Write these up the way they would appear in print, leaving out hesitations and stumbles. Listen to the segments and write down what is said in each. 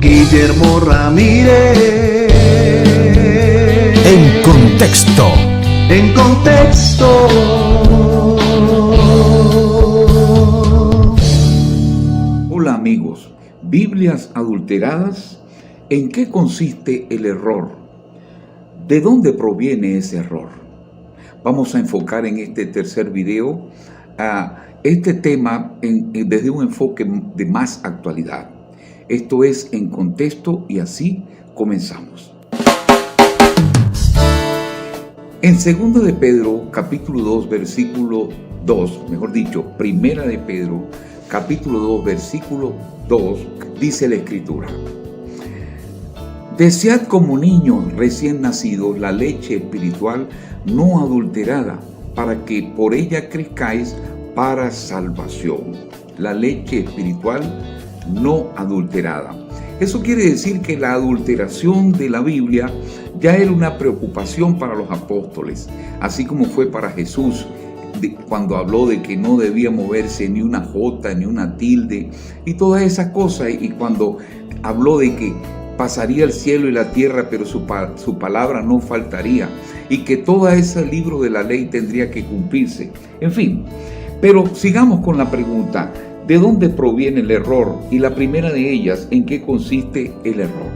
Guillermo Ramírez. En contexto. En contexto. Hola amigos, Biblias adulteradas. ¿En qué consiste el error? ¿De dónde proviene ese error? Vamos a enfocar en este tercer video a este tema desde un enfoque de más actualidad. Esto es En Contexto y así comenzamos. En 2 de Pedro, capítulo 2, versículo 2, mejor dicho, 1 de Pedro, capítulo 2, versículo 2, dice la Escritura: Desead como niños recién nacidos la leche espiritual no adulterada, para que por ella crezcáis para salvación. La leche espiritual no adulterada. Eso quiere decir que la adulteración de la Biblia ya era una preocupación para los apóstoles, así como fue para Jesús cuando habló de que no debía moverse ni una jota, ni una tilde, y todas esas cosas, y cuando habló de que pasaría el cielo y la tierra, pero su palabra no faltaría, y que todo ese libro de la ley tendría que cumplirse. En fin, pero sigamos con la pregunta: ¿de dónde proviene el error? Y la primera de ellas, ¿en qué consiste el error?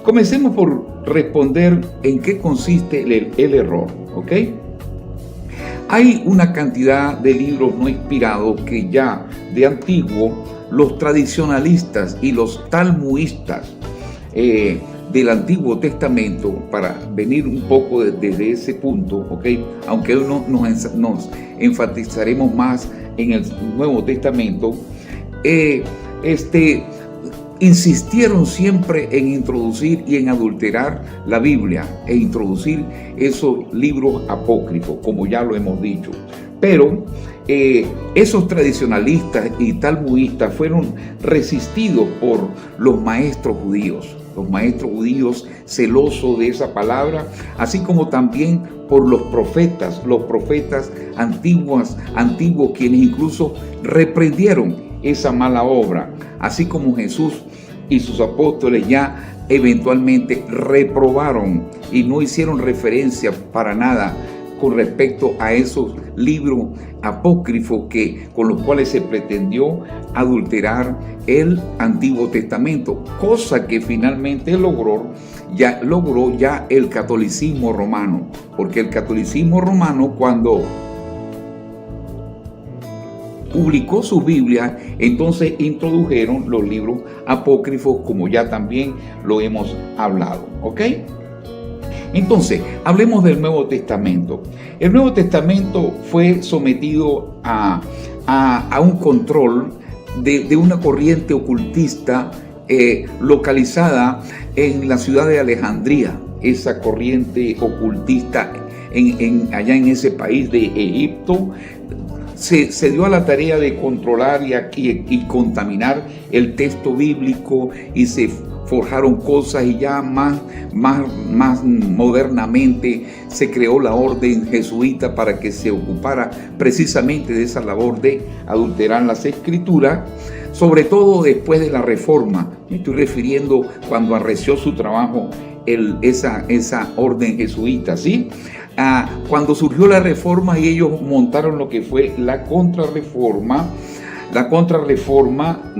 Comencemos por responder en qué consiste el error, ¿ok? Hay una cantidad de libros no inspirados que ya de antiguo los tradicionalistas y los talmudistas del Antiguo Testamento, para venir un poco desde ese punto, ¿ok? Aunque hoy nos enfatizaremos más en el Nuevo Testamento, insistieron siempre en introducir y en adulterar la Biblia e introducir esos libros apócrifos, como ya lo hemos dicho. Pero esos tradicionalistas y talmudistas fueron resistidos por los maestros judíos. Los maestros judíos celosos de esa palabra, así como también por los profetas antiguos, quienes incluso reprendieron esa mala obra, así como Jesús y sus apóstoles ya eventualmente reprobaron y no hicieron referencia para nada con respecto a esos libros apócrifos con los cuales se pretendió adulterar el Antiguo Testamento, cosa que finalmente logró ya el catolicismo romano, porque el catolicismo romano, cuando publicó su Biblia, entonces introdujeron los libros apócrifos, como ya también lo hemos hablado, ¿ok? Entonces, hablemos del Nuevo Testamento. El Nuevo Testamento fue sometido a un control de una corriente ocultista localizada en la ciudad de Alejandría. Esa corriente ocultista allá en ese país de Egipto se dio a la tarea de controlar y contaminar el texto bíblico, y se forjaron cosas, y ya más modernamente se creó la orden jesuita para que se ocupara precisamente de esa labor de adulterar las escrituras, sobre todo después de la Reforma. Me estoy refiriendo cuando arreció su trabajo esa orden jesuita, ¿sí? Cuando surgió la Reforma y ellos montaron lo que fue la contrarreforma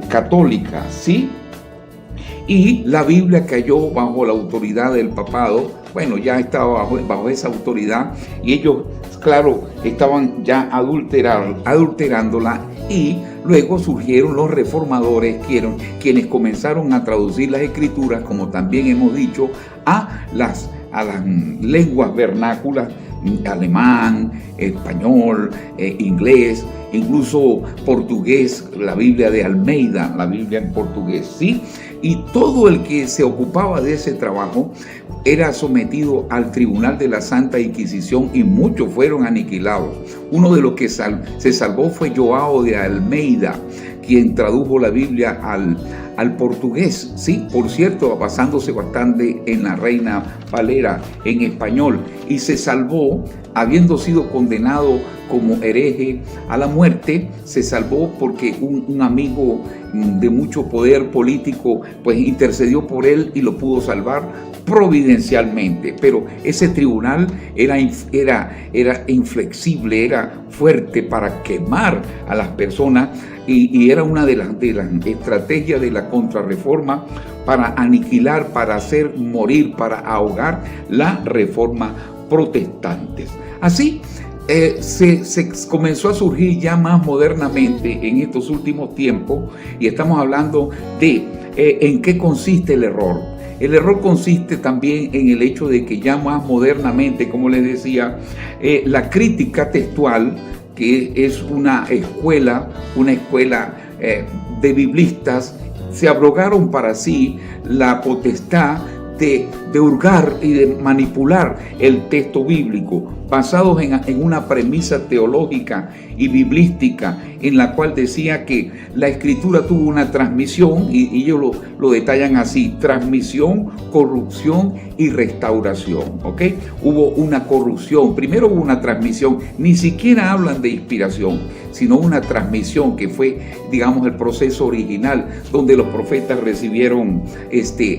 católica, ¿sí? Y la Biblia cayó bajo la autoridad del papado. Bueno, ya estaba bajo esa autoridad, y ellos, claro, estaban ya adulterándola, y luego surgieron los reformadores, quienes comenzaron a traducir las escrituras, como también hemos dicho, a las lenguas vernáculas: alemán, español, inglés, incluso portugués, la Biblia de Almeida, la Biblia en portugués, ¿sí? Y todo el que se ocupaba de ese trabajo era sometido al tribunal de la Santa Inquisición, y muchos fueron aniquilados. Uno de los que se salvó fue Joao de Almeida, quien tradujo la Biblia al portugués, sí, por cierto, basándose bastante en la Reina Valera en español, y se salvó habiendo sido condenado como hereje a la muerte. Se salvó porque un amigo de mucho poder político pues intercedió por él y lo pudo salvar providencialmente. Pero ese tribunal era inflexible, era fuerte para quemar a las personas, y era una de las estrategias de la Contrarreforma para aniquilar, para hacer morir, para ahogar la Reforma protestante. Así se comenzó a surgir ya más modernamente en estos últimos tiempos, y estamos hablando de en qué consiste el error. El error consiste también en el hecho de que ya más modernamente, como les decía, la crítica textual, que es una escuela de biblistas, se abrogaron para sí la potestad de hurgar y de manipular el texto bíblico, basados en una premisa teológica y biblística en la cual decía que la escritura tuvo una transmisión, y ellos lo detallan así: transmisión, corrupción y restauración. ¿Ok? Hubo una corrupción, primero hubo una transmisión, ni siquiera hablan de inspiración, sino una transmisión que fue, digamos, el proceso original donde los profetas recibieron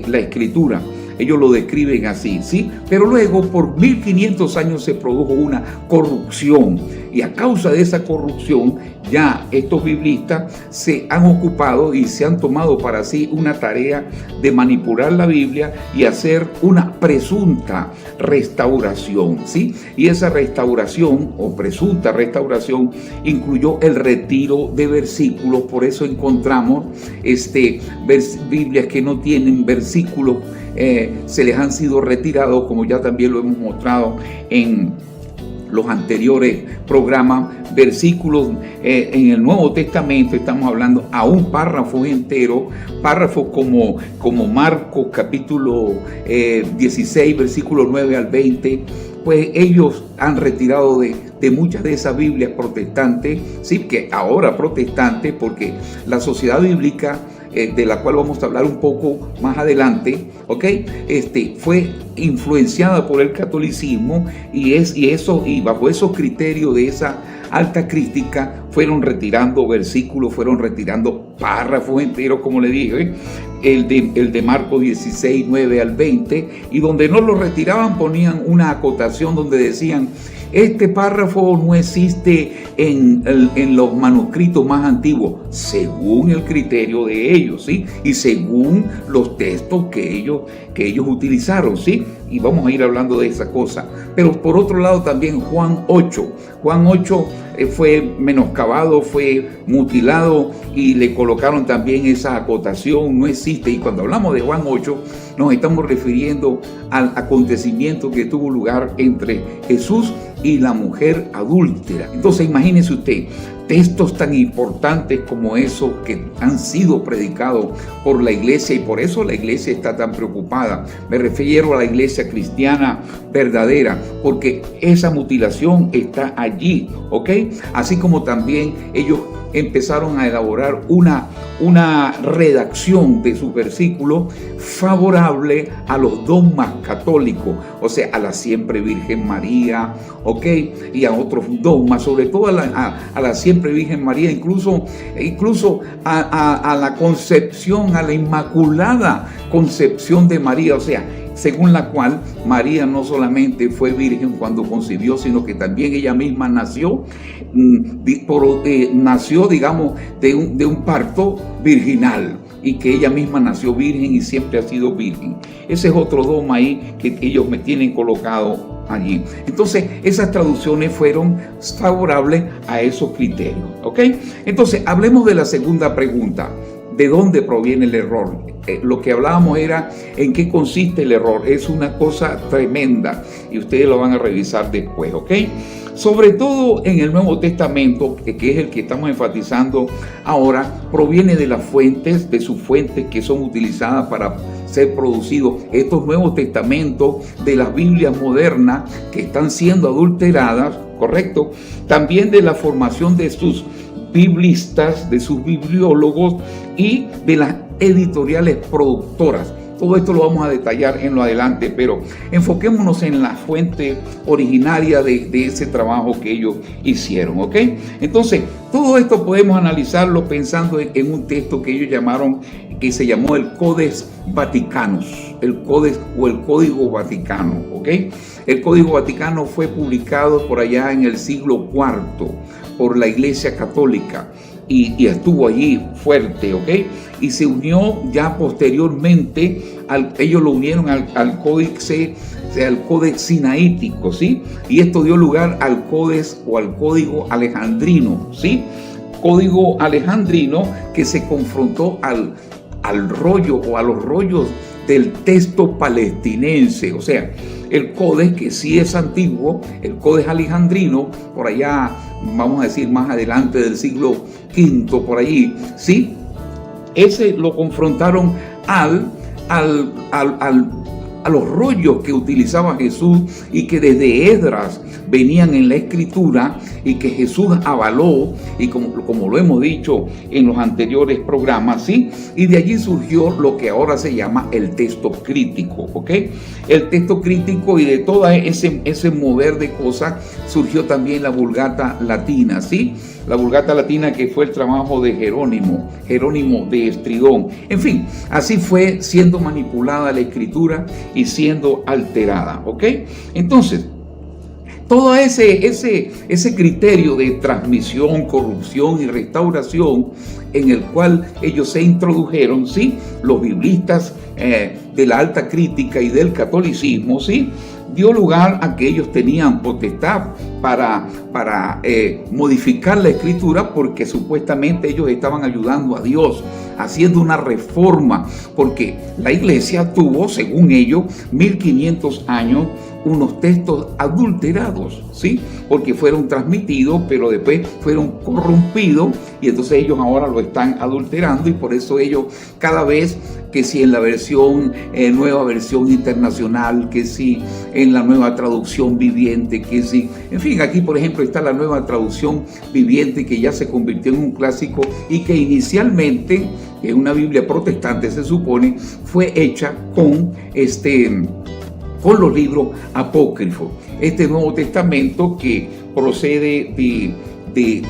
la escritura. Ellos lo describen así, ¿sí? Pero luego, por 1500 años, se produjo una corrupción. Y a causa de esa corrupción, ya estos biblistas se han ocupado y se han tomado para sí una tarea de manipular la Biblia y hacer una presunta restauración, ¿sí? Y esa restauración, o presunta restauración, incluyó el retiro de versículos. Por eso encontramos Biblias que no tienen versículos, se les han sido retirados, como ya también lo hemos mostrado en los anteriores programas. Versículos en el Nuevo Testamento, estamos hablando a un párrafo entero, párrafos como Marcos capítulo 16, versículos 9 al 20, pues ellos han retirado de muchas de esas Biblias protestantes, sí, que ahora protestantes, porque la sociedad bíblica, de la cual vamos a hablar un poco más adelante, ¿ok? Fue influenciada por el catolicismo, y bajo esos criterios de esa alta crítica fueron retirando versículos, fueron retirando párrafos enteros, como le dije, el de Marcos 16, 9 al 20, y donde no lo retiraban ponían una acotación donde decían: este párrafo no existe en los manuscritos más antiguos, según el criterio de ellos, ¿sí? Y según los textos que ellos utilizaron, ¿sí? Y vamos a ir hablando de esa cosa. Pero por otro lado también Juan 8 fue menoscabado, fue mutilado, y le colocaron también esa acotación: no existe. Y cuando hablamos de Juan 8, nos estamos refiriendo al acontecimiento que tuvo lugar entre Jesús y la mujer adúltera. Entonces imagínese usted, textos tan importantes como esos que han sido predicados por la iglesia, y por eso la iglesia está tan preocupada. Me refiero a la iglesia cristiana verdadera, porque esa mutilación está allí, ¿ok? Así como también ellos empezaron a elaborar una redacción de sus versículos favorable a los dogmas católicos, o sea, a la siempre Virgen María, ¿ok? Y a otros dogmas, sobre todo a la siempre Virgen María, incluso a la concepción, a la inmaculada concepción de María, o sea, según la cual María no solamente fue virgen cuando concibió, sino que también ella misma nació, digamos, de un parto virginal, y que ella misma nació virgen y siempre ha sido virgen. Ese es otro dogma ahí que ellos me tienen colocado allí. Entonces, esas traducciones fueron favorables a esos criterios, ¿ok? Entonces, hablemos de la segunda pregunta: ¿de dónde proviene el error? Lo que hablábamos era en qué consiste el error. Es una cosa tremenda, y ustedes lo van a revisar después, ¿ok? Sobre todo en el Nuevo Testamento, que es el que estamos enfatizando ahora, proviene de las fuentes, de sus fuentes que son utilizadas para ser producidos estos Nuevos Testamentos de las Biblias modernas que están siendo adulteradas, ¿correcto? También de la formación de sus biblistas, de sus bibliólogos, y de las editoriales productoras. Todo esto lo vamos a detallar en lo adelante, pero enfoquémonos en la fuente originaria de ese trabajo que ellos hicieron, ¿ok? Entonces, todo esto podemos analizarlo pensando en un texto que ellos llamaron, que se llamó el Codex Vaticanus, el Codex o el Código Vaticano, ¿ok? El Código Vaticano fue publicado por allá en el siglo IV por la Iglesia Católica. Y estuvo allí fuerte, ¿ok? Y se unió ya posteriormente, ellos lo unieron al códex sinaítico, ¿sí? Y esto dio lugar al Codex o al Código Alejandrino, ¿sí? Código Alejandrino que se confrontó al rollo o a los rollos del texto palestinense, o sea, el Codex, que sí es antiguo, el Codex Alejandrino, por allá, vamos a decir más adelante del siglo V, por allí, ¿sí? Ese lo confrontaron a los rollos que utilizaba Jesús y que desde Esdras venían en la escritura y que Jesús avaló, y como lo hemos dicho en los anteriores programas, ¿sí? Y de allí surgió lo que ahora se llama el texto crítico, ¿ok? El texto crítico, y de todo ese mover de cosas surgió también la Vulgata Latina, ¿sí? La Vulgata Latina, que fue el trabajo de Jerónimo de Estridón. En fin, así fue siendo manipulada la escritura y siendo alterada, ¿ok? Entonces, todo ese criterio de transmisión, corrupción y restauración en el cual ellos se introdujeron, ¿sí? Los biblistas de la alta crítica y del catolicismo, ¿sí? Dio lugar a que ellos tenían potestad para modificar la escritura, porque supuestamente ellos estaban ayudando a Dios, haciendo una reforma, porque la iglesia tuvo, según ellos, 1500 años, unos textos adulterados, ¿sí? Porque fueron transmitidos, pero después fueron corrompidos, y entonces ellos ahora lo están adulterando, y por eso ellos cada vez, que si en la versión, nueva versión internacional, que si en la nueva traducción viviente, que si, en fin, aquí por ejemplo está la nueva traducción viviente, que ya se convirtió en un clásico y que inicialmente, en una Biblia protestante se supone, fue hecha con los libros apócrifos. Este Nuevo Testamento que procede de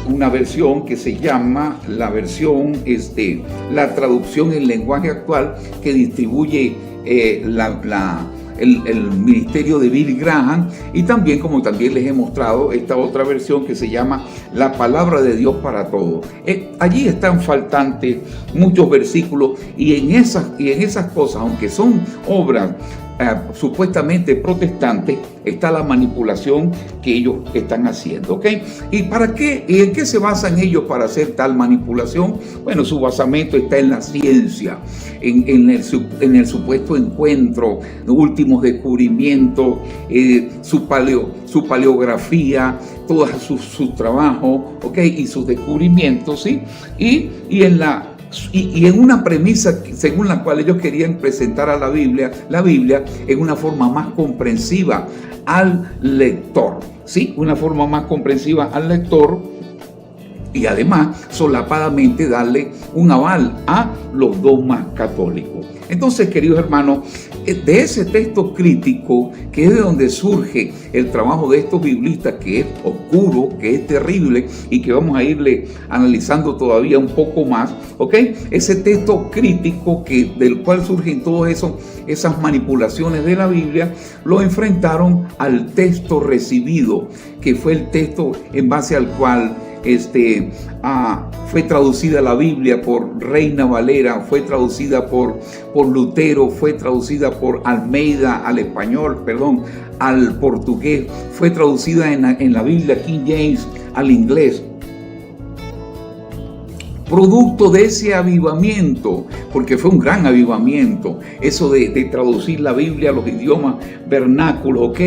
una versión que se llama la versión, la traducción en lenguaje actual, que distribuye el ministerio de Billy Graham, y también, como también les he mostrado, esta otra versión que se llama La Palabra de Dios para Todos. Allí están faltantes muchos versículos, y en esas cosas, aunque son obras supuestamente protestantes, está la manipulación que ellos están haciendo, ¿ok? ¿Y para qué? ¿Y en qué se basan ellos para hacer tal manipulación? Bueno, su basamento está en la ciencia, en el supuesto encuentro, los últimos descubrimientos, su paleografía, todos sus trabajos, ¿ok? Y sus descubrimientos, ¿sí? Y en una premisa según la cual ellos querían presentar a la Biblia en una forma más comprensiva al lector, ¿sí? Una forma más comprensiva al lector, y además solapadamente darle un aval a los dogmas católicos. Entonces, queridos hermanos, de ese texto crítico, que es de donde surge el trabajo de estos biblistas, que es oscuro, que es terrible, y que vamos a irle analizando todavía un poco más, ¿ok? Ese texto crítico del cual surgen todas esas manipulaciones de la Biblia, lo enfrentaron al texto recibido, que fue el texto en base al cual fue traducida la Biblia por Reina Valera, fue traducida por Lutero, fue traducida por Almeida al español, al portugués, fue traducida en la Biblia King James al inglés. Producto de ese avivamiento, porque fue un gran avivamiento, eso de traducir la Biblia a los idiomas vernáculos, ¿ok?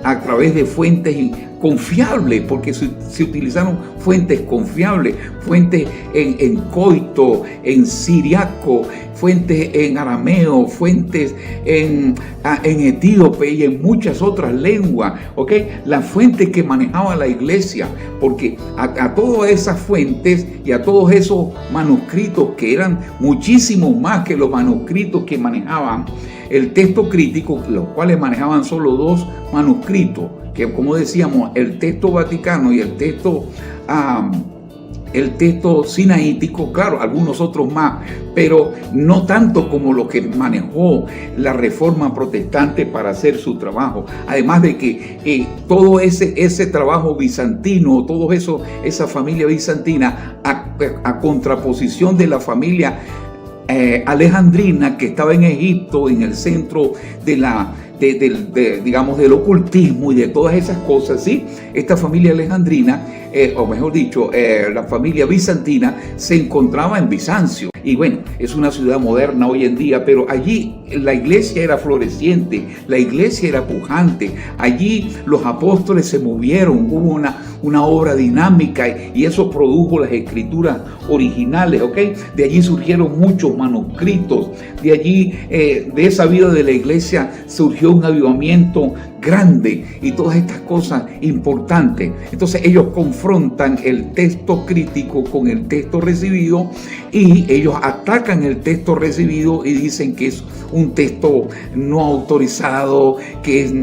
A través de fuentes confiable, porque se utilizaron fuentes confiables, fuentes en coito, en siriaco, fuentes en arameo, fuentes en etíope y en muchas otras lenguas, ¿ok? Las fuentes que manejaba la iglesia, porque a todas esas fuentes y a todos esos manuscritos, que eran muchísimos más que los manuscritos que manejaban el texto crítico, los cuales manejaban solo 2 manuscritos, que como decíamos, el texto vaticano y el texto sinaítico, claro, algunos otros más, pero no tanto como lo que manejó la Reforma Protestante para hacer su trabajo. Además de que todo ese trabajo bizantino, todo eso, esa familia bizantina, a contraposición de la familia alejandrina, que estaba en Egipto, en el centro digamos, del ocultismo y de todas esas cosas, ¿sí? Esta familia alejandrina, o mejor dicho, la familia bizantina, se encontraba en Bizancio. Y bueno, es una ciudad moderna hoy en día, pero allí la iglesia era floreciente, la iglesia era pujante. Allí los apóstoles se movieron, hubo una obra dinámica y eso produjo las escrituras originales, ¿ok? De allí surgieron muchos manuscritos, de allí, de esa vida de la iglesia, surgió un avivamiento grande y todas estas cosas importantes. Entonces ellos confrontan el texto crítico con el texto recibido y ellos atacan el texto recibido y dicen que es un texto no autorizado, que es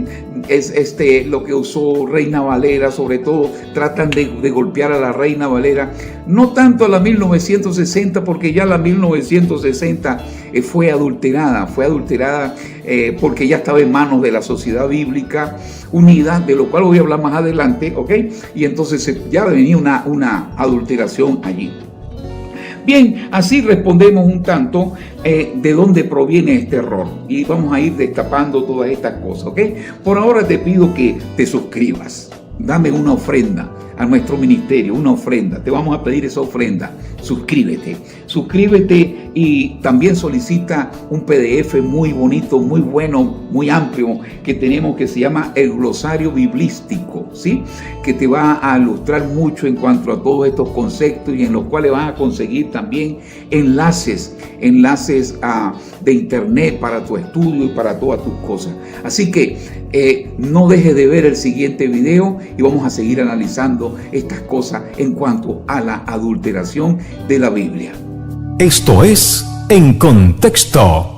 lo que usó Reina Valera. Sobre todo tratan de golpear a la Reina Valera, no tanto a la 1960, porque ya la 1960 fue adulterada porque ya estaba en manos de la Sociedad Bíblica Unida, de lo cual voy a hablar más adelante, ¿ok? Y entonces ya venía una adulteración allí. Bien, así respondemos un tanto de dónde proviene este error y vamos a ir destapando todas estas cosas, ¿ok? Por ahora te pido que te suscribas, dame una ofrenda a nuestro ministerio, una ofrenda, te vamos a pedir esa ofrenda. Suscríbete y también solicita un PDF muy bonito, muy bueno, muy amplio que tenemos, que se llama el glosario biblístico, ¿sí? Que te va a ilustrar mucho en cuanto a todos estos conceptos y en los cuales vas a conseguir también enlaces de internet para tu estudio y para todas tus cosas. Así que no dejes de ver el siguiente video y vamos a seguir analizando estas cosas en cuanto a la adulteración de la Biblia. Esto es En Contexto.